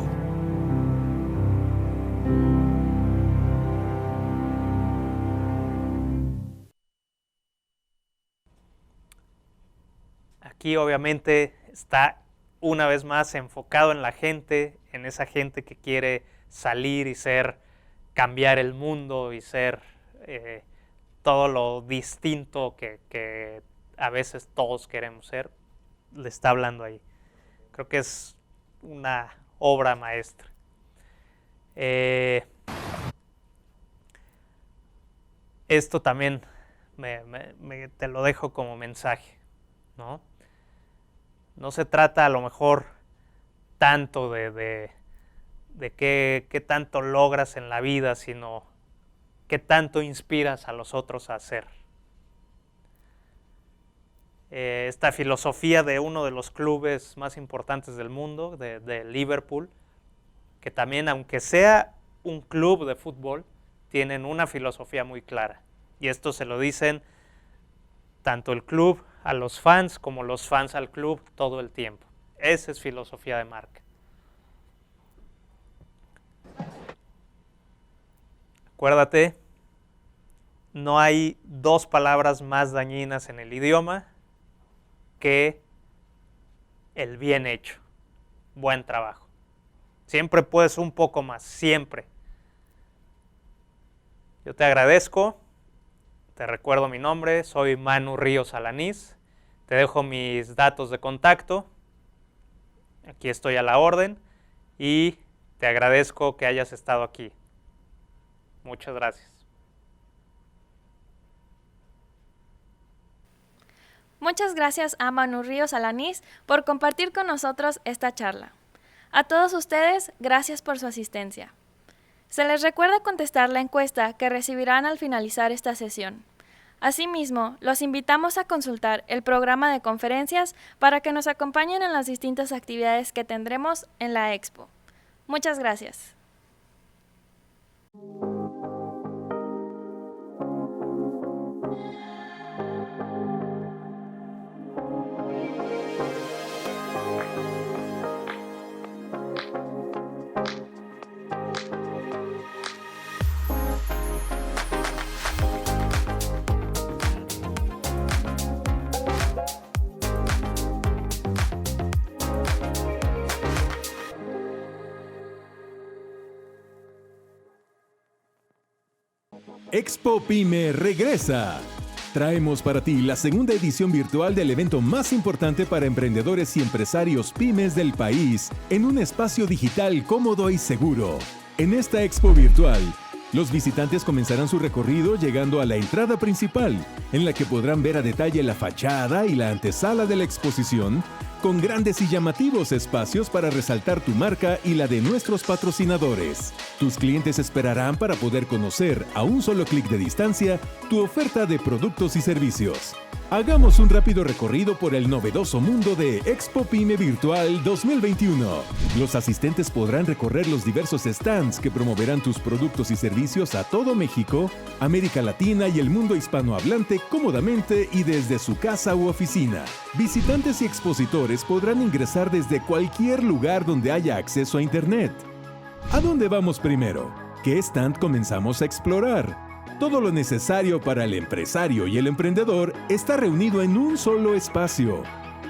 Aquí obviamente está una vez más enfocado en la gente, en esa gente que quiere salir y cambiar el mundo y ser todo lo distinto que a veces todos queremos ser. Le está hablando ahí. Creo que es una obra maestra. Esto también te lo dejo como mensaje, ¿no? No se trata a lo mejor tanto de qué tanto logras en la vida, sino qué tanto inspiras a los otros a hacer. Esta filosofía de uno de los clubes más importantes del mundo, de Liverpool, que también, aunque sea un club de fútbol, tienen una filosofía muy clara. Y esto se lo dicen tanto el club a los fans como los fans al club todo el tiempo. Esa es filosofía de marca. Acuérdate, no hay dos palabras más dañinas en el idioma que el bien hecho, buen trabajo. Siempre puedes un poco más, siempre. Yo te agradezco, te recuerdo mi nombre, soy Manu Ríos Alanís, te dejo mis datos de contacto, aquí estoy a la orden y te agradezco que hayas estado aquí. Muchas gracias. Muchas gracias a Manu Ríos Alanís por compartir con nosotros esta charla. A todos ustedes, gracias por su asistencia. Se les recuerda contestar la encuesta que recibirán al finalizar esta sesión. Asimismo, los invitamos a consultar el programa de conferencias para que nos acompañen en las distintas actividades que tendremos en la Expo. Muchas gracias. Expo Pyme regresa. Traemos para ti la segunda edición virtual del evento más importante para emprendedores y empresarios pymes del país, en un espacio digital cómodo y seguro. En esta expo virtual, los visitantes comenzarán su recorrido llegando a la entrada principal, en la que podrán ver a detalle la fachada y la antesala de la exposición, con grandes y llamativos espacios para resaltar tu marca y la de nuestros patrocinadores. Tus clientes esperarán para poder conocer, a un solo clic de distancia, tu oferta de productos y servicios. Hagamos un rápido recorrido por el novedoso mundo de Expo Pyme Virtual 2021. Los asistentes podrán recorrer los diversos stands que promoverán tus productos y servicios a todo México, América Latina y el mundo hispanohablante cómodamente y desde su casa u oficina. Visitantes y expositores podrán ingresar desde cualquier lugar donde haya acceso a Internet. ¿A dónde vamos primero? ¿Qué stand comenzamos a explorar? Todo lo necesario para el empresario y el emprendedor está reunido en un solo espacio.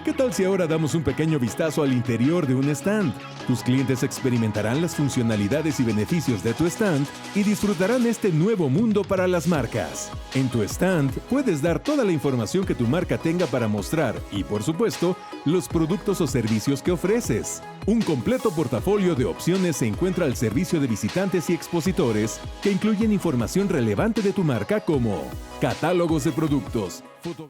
¿Qué tal si ahora damos un pequeño vistazo al interior de un stand? Tus clientes experimentarán las funcionalidades y beneficios de tu stand y disfrutarán este nuevo mundo para las marcas. En tu stand puedes dar toda la información que tu marca tenga para mostrar y, por supuesto, los productos o servicios que ofreces. Un completo portafolio de opciones se encuentra al servicio de visitantes y expositores que incluyen información relevante de tu marca como catálogos de productos,